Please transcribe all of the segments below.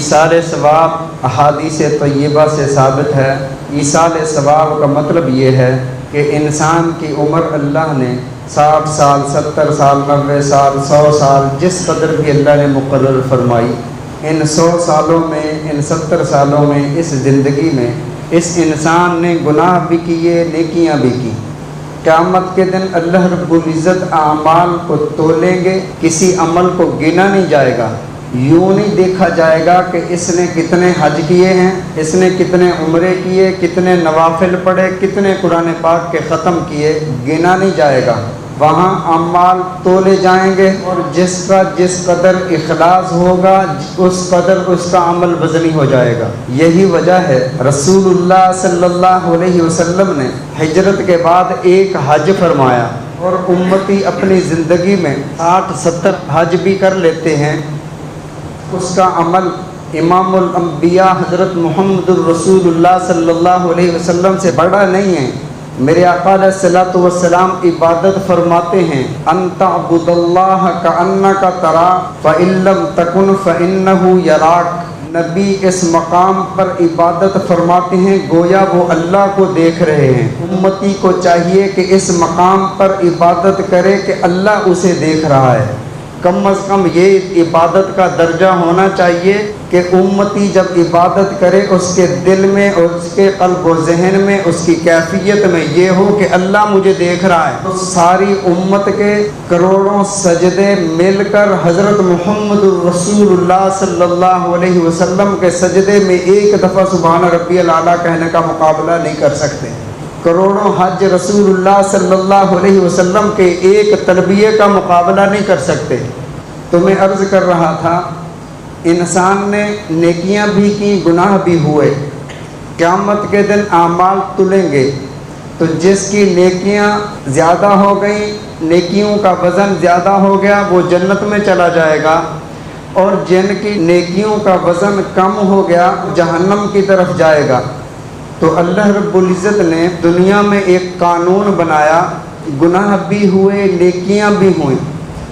ایصال ثواب احادیث طیبہ سے ثابت ہے۔ ایصال ثواب کا مطلب یہ ہے کہ انسان کی عمر اللہ نے 60 سال، 70 سال، 90 سال، 100 سال، جس قدر بھی اللہ نے مقرر فرمائی، ان 100 سالوں میں، ان 70 سالوں میں، اس زندگی میں اس انسان نے گناہ بھی کیے، نیکیاں بھی کی۔ قیامت کے دن اللہ رب العزت اعمال کو تولیں گے، کسی عمل کو گنا نہیں جائے گا، یوں نہیں دیکھا جائے گا کہ اس نے کتنے حج کیے ہیں، اس نے کتنے عمرے کیے، کتنے نوافل پڑھے، کتنے قرآن پاک کے ختم کیے، گنا نہیں جائے گا۔ وہاں اعمال تولے جائیں گے، اور جس کا جس قدر اخلاص ہوگا اس قدر اس کا عمل وزنی ہو جائے گا۔ یہی وجہ ہے رسول اللہ صلی اللہ علیہ وسلم نے ہجرت کے بعد ایک حج فرمایا، اور امتی اپنی زندگی میں 60-70 حج بھی کر لیتے ہیں، اس کا عمل امام الانبیاء حضرت محمد الرسول اللہ صلی اللہ علیہ وسلم سے بڑا نہیں ہے۔ میرے آقا علیہ الصلوۃ والسلام عبادت فرماتے ہیں، ان تعبد اللہ کأنک تراہ فإن لم تکن فإنہ یراک۔ نبی اس مقام پر عبادت فرماتے ہیں گویا وہ اللہ کو دیکھ رہے ہیں۔ امتی کو چاہیے کہ اس مقام پر عبادت کرے کہ اللہ اسے دیکھ رہا ہے۔ کم از کم یہ عبادت کا درجہ ہونا چاہیے کہ امتی جب عبادت کرے اس کے دل میں اور اس کے قلب و ذہن میں، اس کی کیفیت میں یہ ہو کہ اللہ مجھے دیکھ رہا ہے۔ تو ساری امت کے کروڑوں سجدے مل کر حضرت محمد الرسول اللہ صلی اللہ علیہ وسلم کے سجدے میں ایک دفعہ سبحان ربی الاعلیٰ کہنے کا مقابلہ نہیں کر سکتے۔ کروڑوں حج رسول اللہ صلی اللہ علیہ وسلم کے ایک تلبیہ کا مقابلہ نہیں کر سکتے۔ تو میں عرض کر رہا تھا، انسان نے نیکیاں بھی کی، گناہ بھی ہوئے، قیامت کے دن اعمال تلیں گے، تو جس کی نیکیاں زیادہ ہو گئیں، نیکیوں کا وزن زیادہ ہو گیا، وہ جنت میں چلا جائے گا، اور جن کی نیکیوں کا وزن کم ہو گیا جہنم کی طرف جائے گا۔ تو اللہ رب العزت نے دنیا میں ایک قانون بنایا، گناہ بھی ہوئے، نیکیاں بھی ہوئیں۔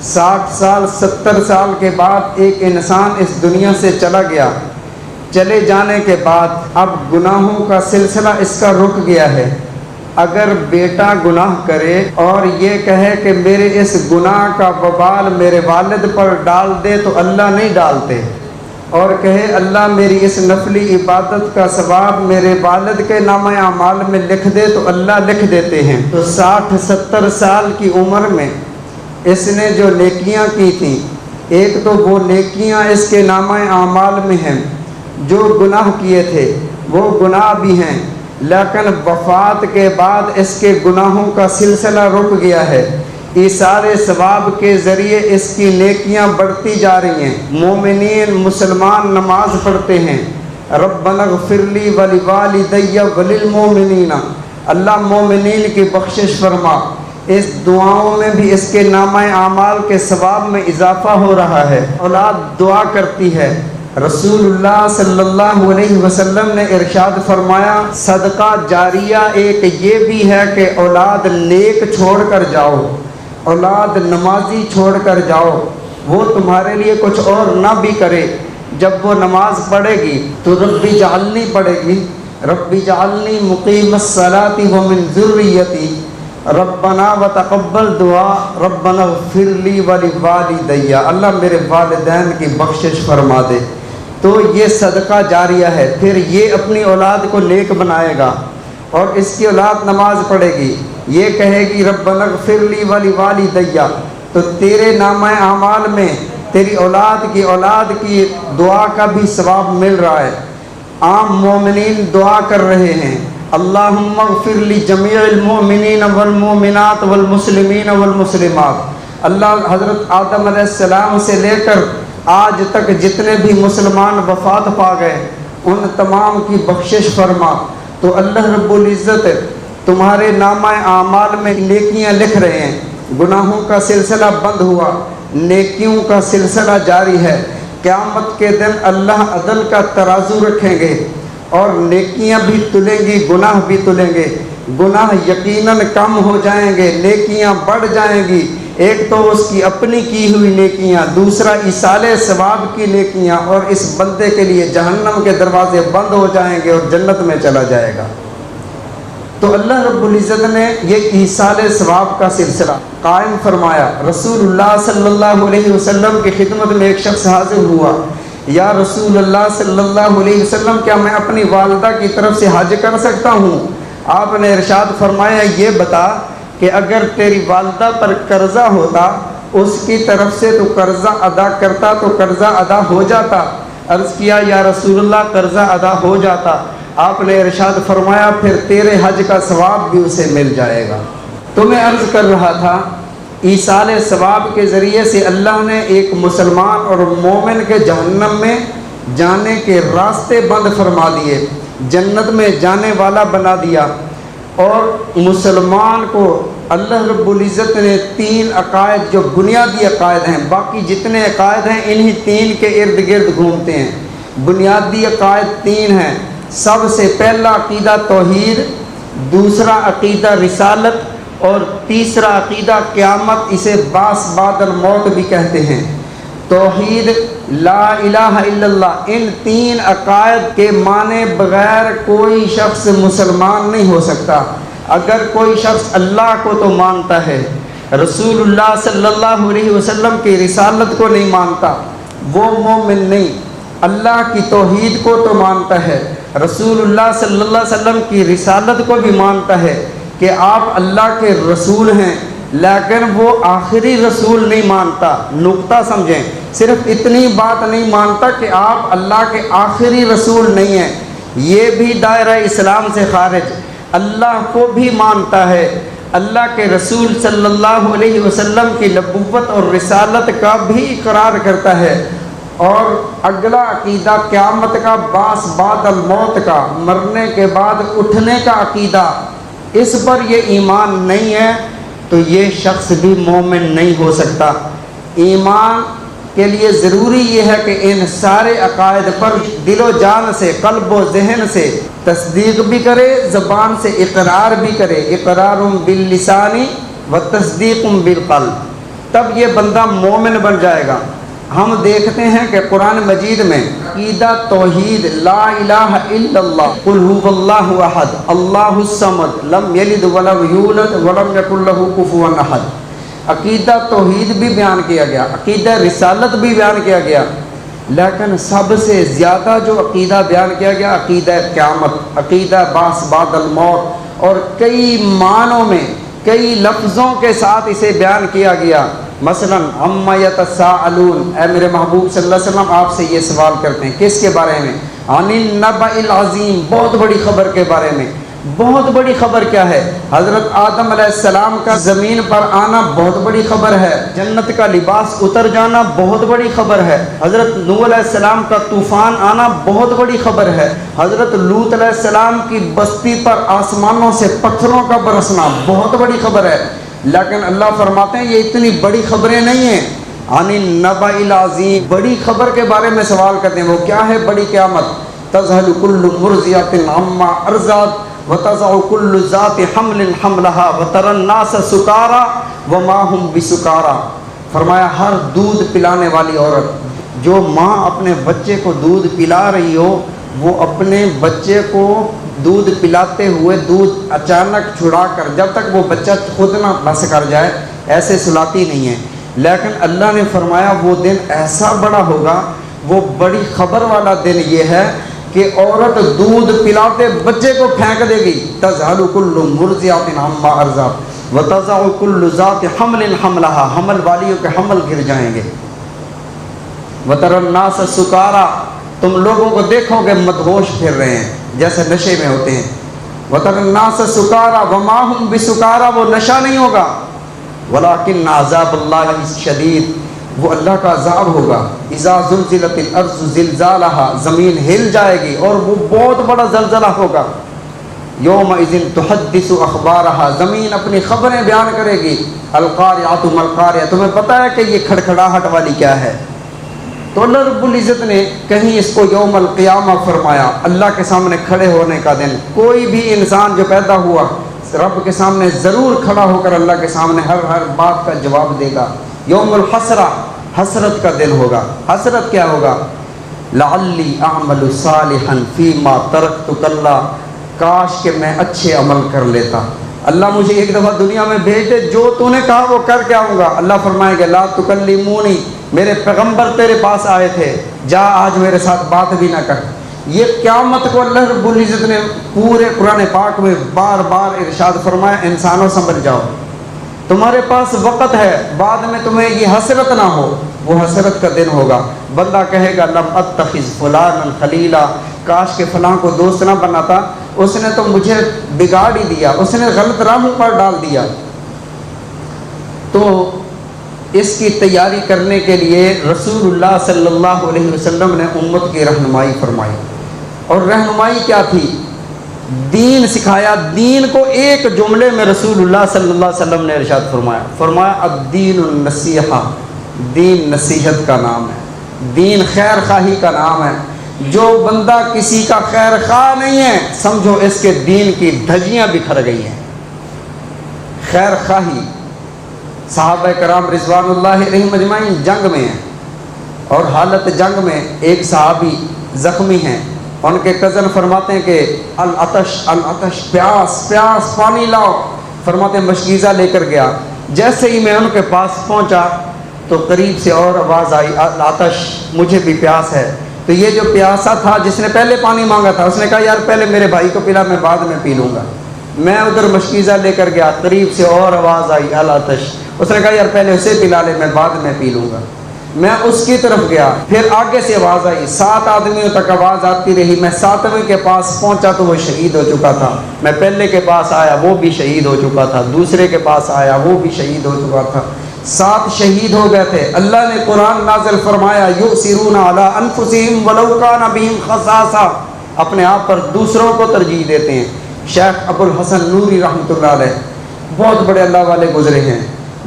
60 سال 70 سال کے بعد ایک انسان اس دنیا سے چلا گیا، چلے جانے کے بعد اب گناہوں کا سلسلہ اس کا رک گیا ہے۔ اگر بیٹا گناہ کرے اور یہ کہے کہ میرے اس گناہ کا وبال میرے والد پر ڈال دے تو اللہ نہیں ڈالتے، اور کہے اللہ میری اس نفلی عبادت کا ثواب میرے والد کے نامہ اعمال میں لکھ دے تو اللہ لکھ دیتے ہیں۔ تو 60-70 سال کی عمر میں اس نے جو نیکیاں کی تھیں، ایک تو وہ نیکیاں اس کے نامہ اعمال میں ہیں، جو گناہ کیے تھے وہ گناہ بھی ہیں، لیکن وفات کے بعد اس کے گناہوں کا سلسلہ رک گیا ہے۔ ایصال ثواب کے ذریعے اس کی نیکیاں بڑھتی جا رہی ہیں۔ مومنین مسلمان نماز پڑھتے ہیں، ربنا اغفر لی ولوالدی وللمؤمنین، اللہ مومنین کی بخشش فرما۔ اس دعاؤں میں بھی اس کے نامہ اعمال کے ثواب میں اضافہ ہو رہا ہے۔ اولاد دعا کرتی ہے، رسول اللہ صلی اللہ علیہ وسلم نے ارشاد فرمایا، صدقہ جاریہ ایک یہ بھی ہے کہ اولاد نیک چھوڑ کر جاؤ، اولاد نمازی چھوڑ کر جاؤ، وہ تمہارے لیے کچھ اور نہ بھی کرے، جب وہ نماز پڑھے گی تو رب اجعلنی پڑھے گی، رب اجعلنی مقیم الصلاۃ ومن ذریتی، ربنا وتقبل دعا، ربنا اغفر لی ولوالدی، اللہ میرے والدین کی بخشش فرما دے۔ تو یہ صدقہ جاریہ ہے۔ پھر یہ اپنی اولاد کو نیک بنائے گا، اور اس کی اولاد نماز پڑھے گی، یہ کہے گی ربنا اغفر لی ولوالدی، تو تیرے نامہ اعمال میں تیری اولاد کی دعا کا بھی ثواب مل رہا ہے۔ عام مومنین دعا کر رہے ہیں، اللہم اغفر لجمیع المؤمنین والمؤمنات والمسلمین والمسلمات، اللہ حضرت آدم علیہ السلام سے لے کر آج تک جتنے بھی مسلمان وفات پا گئے ان تمام کی بخشش فرما۔ تو اللہ رب العزت تمہارے نامہ اعمال میں نیکیاں لکھ رہے ہیں، گناہوں کا سلسلہ بند ہوا، نیکیوں کا سلسلہ جاری ہے۔ قیامت کے دن اللہ عدل کا ترازو رکھیں گے، اور نیکیاں بھی تلیں گی، گناہ بھی تلیں گے۔ گناہ یقیناً کم ہو جائیں گے، نیکیاں بڑھ جائیں گی۔ ایک تو اس کی اپنی کی ہوئی نیکیاں، دوسرا ایصال ثواب کی نیکیاں، اور اس بندے کے لیے جہنم کے دروازے بند ہو جائیں گے اور جنت میں چلا جائے گا۔ تو اللہ رب العزت نے یہ ایصال ثواب کا سلسلہ قائم فرمایا۔ رسول اللہ صلی اللہ علیہ وسلم کی خدمت میں ایک شخص حاضر ہوا، یا رسول اللہ صلی اللہ علیہ وسلم کیا میں اپنی والدہ کی طرف سے حج کر سکتا ہوں؟ آپ نے ارشاد فرمایا یہ بتا کہ اگر تیری والدہ پر قرضہ ہوتا، اس کی طرف سے تو قرضہ ادا کرتا تو قرضہ ادا ہو جاتا۔ عرض کیا یا رسول اللہ قرضہ ادا ہو جاتا۔ آپ نے ارشاد فرمایا پھر تیرے حج کا ثواب بھی اسے مل جائے گا۔ تو میں عرض کر رہا تھا ایصال ثواب کے ذریعے سے اللہ نے ایک مسلمان اور مومن کے جہنم میں جانے کے راستے بند فرما دیے، جنت میں جانے والا بنا دیا۔ اور مسلمان کو اللہ رب العزت نے 3 عقائد جو بنیادی عقائد ہیں، باقی جتنے عقائد ہیں انہی 3 کے ارد گرد گھومتے ہیں۔ بنیادی عقائد 3 ہیں۔ سب سے پہلا عقیدہ توحید، دوسرا عقیدہ رسالت، اور تیسرا عقیدہ قیامت، اسے بعث بعد الموت بھی کہتے ہیں۔ توحید، لا الہ الا اللہ، ان 3 عقائد کے مانے بغیر کوئی شخص مسلمان نہیں ہو سکتا۔ اگر کوئی شخص اللہ کو تو مانتا ہے، رسول اللہ صلی اللہ علیہ وسلم کی رسالت کو نہیں مانتا، وہ مومن نہیں۔ اللہ کی توحید کو تو مانتا ہے، رسول اللہ صلی اللہ علیہ وسلم کی رسالت کو بھی مانتا ہے کہ آپ اللہ کے رسول ہیں، لیکن وہ آخری رسول نہیں مانتا۔ نقطہ سمجھیں، صرف اتنی بات نہیں مانتا کہ آپ اللہ کے آخری رسول نہیں ہیں، یہ بھی دائرہ اسلام سے خارج۔ اللہ کو بھی مانتا ہے، اللہ کے رسول صلی اللہ علیہ وسلم کی نبوت اور رسالت کا بھی اقرار کرتا ہے۔ اور اگلا عقیدہ قیامت کا، بعث بعد الموت کا، مرنے کے بعد اٹھنے کا عقیدہ، اس پر یہ ایمان نہیں ہے تو یہ شخص بھی مومن نہیں ہو سکتا۔ ایمان کے لیے ضروری یہ ہے کہ ان سارے عقائد پر دل و جان سے، قلب و ذہن سے تصدیق بھی کرے، زبان سے اقرار بھی کرے۔ اقرار باللسان و تصدیق بالقلب، تب یہ بندہ مومن بن جائے گا۔ ہم دیکھتے ہیں کہ قرآن مجید میں عقیدہ توحید، لا الہ الا اللہ، قل هو اللہ احد، اللہ الصمد، لم یلد ولم یولد ولم یکن لہ کفوا احد، عقیدہ توحید بھی بیان کیا گیا، عقیدہ رسالت بھی بیان کیا گیا، لیکن سب سے زیادہ جو عقیدہ بیان کیا گیا عقیدہ قیامت، عقیدہ بعث بعد الموت، اور کئی معنوں میں، کئی لفظوں کے ساتھ اسے بیان کیا گیا۔ مثلا عما یتساءلون، اے میرے محبوب صلی اللہ علیہ وسلم آپ سے یہ سوال کرتے ہیں، کس کے بارے میں؟ عن النبأ العظیم، بہت بڑی خبر کے بارے میں۔ بہت بڑی خبر کیا ہے؟ حضرت آدم علیہ السلام کا زمین پر آنا بہت بڑی خبر ہے، جنت کا لباس اتر جانا بہت بڑی خبر ہے، حضرت نوح علیہ السلام کا طوفان آنا بہت بڑی خبر ہے، حضرت لوط علیہ السلام کی بستی پر آسمانوں سے پتھروں کا برسنا بہت بڑی خبر ہے۔ لیکن اللہ فرماتے ہیں یہ اتنی بڑی خبریں نہیں ہیں۔ عن النبأ العظیم، بڑی خبر کے بارے میں سوال کرتے ہیں، وہ کیا ہے بڑی قیامت؟ تذہل کل مرضعۃ عما ارضعت وتضع كل ذات حمل حملها وترى الناس سکارى وما هم بسکارى، فرمایا ہر دودھ پلانے والی عورت، جو ماں اپنے بچے کو دودھ پلا رہی ہو، وہ اپنے بچے کو دودھ پلاتے ہوئے دودھ اچانک چھڑا کر، جب تک وہ بچہ خود نہ بس کر جائے، ایسے سلاتی نہیں ہے۔ لیکن اللہ نے فرمایا وہ دن ایسا بڑا ہوگا، وہ بڑی خبر والا دن یہ ہے کہ عورت دودھ پلاتے بچے کو پھینک دے گی۔ تذہل کل مرضعۃ عما ارضعت وتضع کل ذات حمل حملها، حمل والیوں کے حمل گر جائیں گے۔ وتری الناس سکارى، تم لوگوں کو دیکھو گے مدہوش پھر رہے ہیں، جیسے نشے میں ہوتے ہیں۔ وتری الناس سکارى وما هم بسکارى، وہ نشہ نہیں ہوگا، ولکن عذاب اللہ شدید، وہ اللہ کا عذاب ہوگا۔ اذا زلزلت الارض زلزالها، زمین ہل جائے گی اور وہ بہت بڑا زلزلہ ہوگا۔ یومئذ تحدث اخبارها، زمین اپنی خبریں بیان کرے گی۔ القاریۃ ما القاریۃ، تمہیں پتہ ہے کہ یہ کھڑکھڑاہٹ والی کیا ہے؟ تو اللہ رب العزت نے کہیں اس کو یوم القیامہ فرمایا، اللہ کے سامنے کھڑے ہونے کا دن۔ کوئی بھی انسان جو پیدا ہوا رب کے سامنے ضرور کھڑا ہو کر اللہ کے سامنے ہر بات کا جواب دے گا۔ یوم الحسرہ، حسرت کا دن ہوگا۔ حسرت کیا ہوگا؟ لعلی اعمل صالحا فیما ترکت کلا، کاش کہ میں اچھے عمل کر لیتا، اللہ مجھے ایک دفعہ دنیا میں بھیج دے، جو تو نے کہا وہ کر کے آؤں گا۔ اللہ فرمائے گا لا تکلمونی، میرے پیغمبر تیرے پاس آئے تھے، جا آج میرے ساتھ بات بھی نہ کر۔ یہ قیامت کو اللہ رب العزت نے پورے قرآن پاک میں بار بار ارشاد فرمایا، انسانوں سمجھ جاؤ تمہارے پاس وقت ہے، بعد میں تمہیں یہ حسرت نہ ہو، وہ حسرت کا دن ہوگا۔ بندہ کہے گا لم اتخذ فلانا خلیلا، کاش کہ فلاں کو دوست نہ بناتا، اس نے تو مجھے بگاڑ ہی دیا، اس نے غلط راہ پر ڈال دیا۔ تو اس کی تیاری کرنے کے لیے رسول اللہ صلی اللہ علیہ وسلم نے امت کی رہنمائی فرمائی، اور رہنمائی کیا تھی؟ دین سکھایا۔ دین کو ایک جملے میں رسول اللہ صلی اللہ علیہ وسلم نے ارشاد فرمایا الدین النصیحہ، دین نصیحت کا نام ہے، دین خیر خواہی کا نام ہے۔ جو بندہ کسی کا خیر خواہ نہیں ہے، سمجھو اس کے دین کی دھجیاں بکھر گئی ہیں۔ خیر خواہی، صحابہ کرام رضوان اللہ علیہم اجمعین جنگ میں ہیں، اور حالت جنگ میں ایک صحابی زخمی ہیں، ان کے کزن فرماتے ہیں کہ العطش العطش، پیاس پیاس، پانی لاؤ۔ فرماتے ہیں مشکیزہ لے کر گیا، جیسے ہی میں ان کے پاس پہنچا تو قریب سے اور آواز آئی العطش، مجھے بھی پیاس ہے۔ تو یہ جو پیاسا تھا جس نے پہلے پانی مانگا تھا، اس نے کہا یار پہلے میرے بھائی کو پلا، میں بعد میں پی لوں گا۔ میں ادھر مشکیزہ لے کر گیا، قریب سے اور آواز آئی العطش، اس نے کہا یار پہلے اسے پلا لے، میں بعد میں پی لوں گا۔ میں اس کی طرف گیا، پھر آگے سے آواز آئی، 7 آدمیوں تک آواز آتی رہی، میں 7ویں کے پاس پہنچا تو وہ شہید ہو چکا تھا۔ میں پہلے کے پاس آیا، وہ بھی شہید ہو چکا تھا۔ دوسرے کے پاس آیا، وہ بھی شہید ہو چکا تھا۔ 7 شہید ہو گئے تھے۔ اللہ نے قرآن نازل فرمایا یؤثرون علی انفسہم ولو کان بہم خصاصہ، اپنے آپ پر دوسروں کو ترجیح دیتے ہیں۔ شیخ ابو الحسن نوری رحمۃ اللہ علیہ بہت بڑے اللہ والے گزرے ہیں،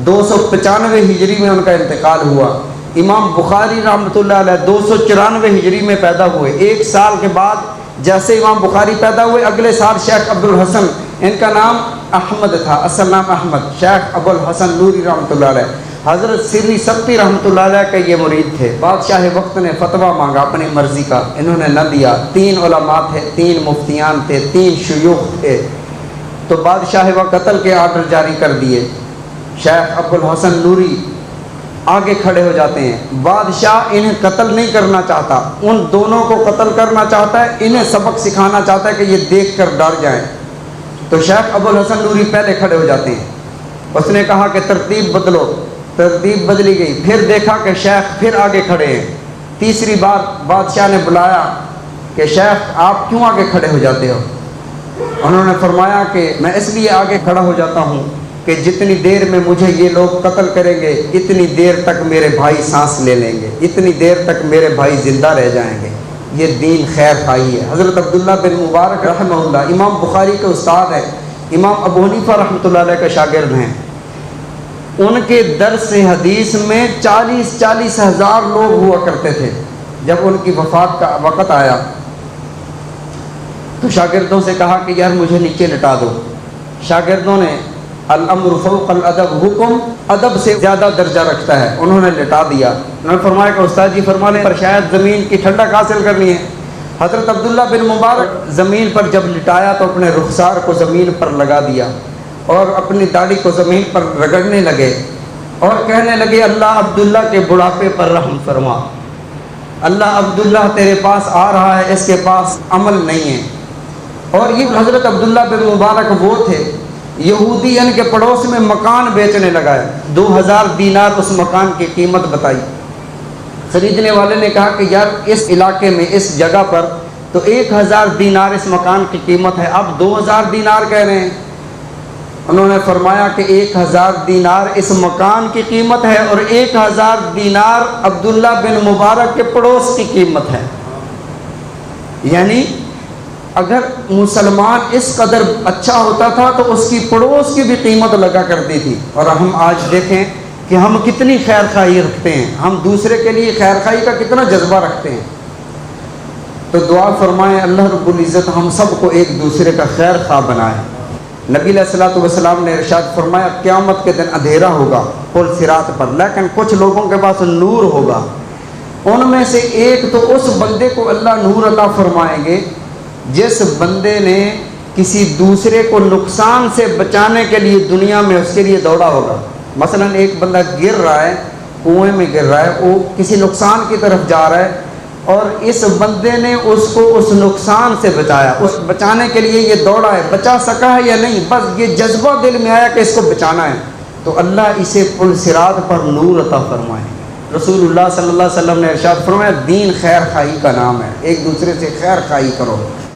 295 ہجری میں ان کا انتقال ہوا۔ امام بخاری رحمۃ اللہ علیہ 294 ہجری میں پیدا ہوئے۔ 1 سال کے بعد جیسے امام بخاری پیدا ہوئے، اگلے سال شیخ عبد الحسن، ان کا نام احمد تھا، اصل نام احمد، شیخ ابو الحسن نوری رحمۃ اللہ علیہ حضرت سری سبتی رحمۃ اللہ علیہ کے یہ مرید تھے۔ بادشاہ وقت نے فتویٰ مانگا اپنی مرضی کا، انہوں نے نہ دیا۔ 3 علماء تھے، 3 مفتیان تھے، 3 شیوخ تھے، تو بادشاہ وقت قتل کے آرڈر جاری کر دیے۔ شیخ ابو الحسن نوری آگے کھڑے ہو جاتے ہیں، بادشاہ انہیں قتل نہیں کرنا چاہتا، ان دونوں کو قتل کرنا چاہتا ہے، انہیں سبق سکھانا چاہتا ہے کہ یہ دیکھ کر ڈر جائیں۔ تو شیخ ابو الحسن نوری پہلے کھڑے ہو جاتے ہیں، اس نے کہا کہ ترتیب بدلو، ترتیب بدلی گئی، پھر دیکھا کہ شیخ پھر آگے کھڑے ہیں۔ تیسری بار بادشاہ نے بلایا کہ شیخ آپ کیوں آگے کھڑے ہو جاتے ہو؟ انہوں نے فرمایا کہ میں اس لیے آگے کھڑا ہو جاتا ہوں کہ جتنی دیر میں مجھے یہ لوگ قتل کریں گے، اتنی دیر تک میرے بھائی سانس لے لیں گے، اتنی دیر تک میرے بھائی زندہ رہ جائیں گے۔ یہ دین خیر خواہی ہے۔ حضرت عبداللہ بن مبارک رحمہ اللہ امام بخاری کے استاد ہیں، امام ابو حنیفہ رحمۃ اللہ علیہ کے شاگرد ہیں۔ ان کے درس حدیث میں 40 ہزار لوگ ہوا کرتے تھے۔ جب ان کی وفات کا وقت آیا تو شاگردوں سے کہا کہ یار مجھے نیچے لٹا دو۔ شاگردوں نے الامر فوق الادب، حکم ادب سے زیادہ درجہ رکھتا ہے، انہوں نے لٹا دیا۔ انہوں نے فرمایا کہ استاد جی فرما لیں، پر شاید زمین کی ٹھنڈک حاصل کرنی ہے۔ حضرت عبداللہ بن مبارک زمین پر جب لٹایا تو اپنے رخسار کو زمین پر لگا دیا اور اپنی داڑھی کو زمین پر رگڑنے لگے اور کہنے لگے اللہ عبداللہ کے بڑھاپے پر رحم فرما، اللہ عبداللہ تیرے پاس آ رہا ہے، اس کے پاس عمل نہیں ہے۔ اور یہ حضرت عبداللہ بن مبارک وہ تھے، یہودی ان کے پڑوس میں مکان بیچنے لگا ہے، 2000 دینار اس مکان کی قیمت بتائی۔ خریدنے والے نے کہا کہ یار اس علاقے میں اس جگہ پر تو 1000 دینار اس مکان کی قیمت ہے، اب 2000 دینار کہہ رہے ہیں۔ انہوں نے فرمایا کہ 1000 دینار اس مکان کی قیمت ہے اور 1000 دینار عبداللہ بن مبارک کے پڑوس کی قیمت ہے۔ یعنی اگر مسلمان اس قدر اچھا ہوتا تھا تو اس کی پڑوس کی بھی قیمت لگا کرتی تھی۔ اور ہم آج دیکھیں کہ ہم کتنی خیر خواہی رکھتے ہیں، ہم دوسرے کے لیے خیر خواہی کا کتنا جذبہ رکھتے ہیں۔ تو دعا فرمائیں اللہ رب العزت ہم سب کو ایک دوسرے کا خیر خواہ بنائے۔ نبی علیہ الصلوۃ والسلام نے ارشاد فرمایا قیامت کے دن اندھیرا ہوگا پل صراط پر، لیکن کچھ لوگوں کے پاس نور ہوگا۔ ان میں سے ایک تو اس بندے کو اللہ نور عطا فرمائیں گے جس بندے نے کسی دوسرے کو نقصان سے بچانے کے لیے دنیا میں اس کے لیے دوڑا ہوگا۔ مثلا ایک بندہ گر رہا ہے، کنویں میں گر رہا ہے، وہ کسی نقصان کی طرف جا رہا ہے اور اس بندے نے اس کو اس نقصان سے بچایا، اس بچانے کے لیے یہ دوڑا ہے، بچا سکا ہے یا نہیں، بس یہ جذبہ دل میں آیا کہ اس کو بچانا ہے، تو اللہ اسے پل صراط پر نور عطا فرمائے۔ رسول اللہ صلی اللہ علیہ وسلم نے ارشاد فرمایا دین خیر خواہی کا نام ہے، ایک دوسرے سے خیر خواہی کرو۔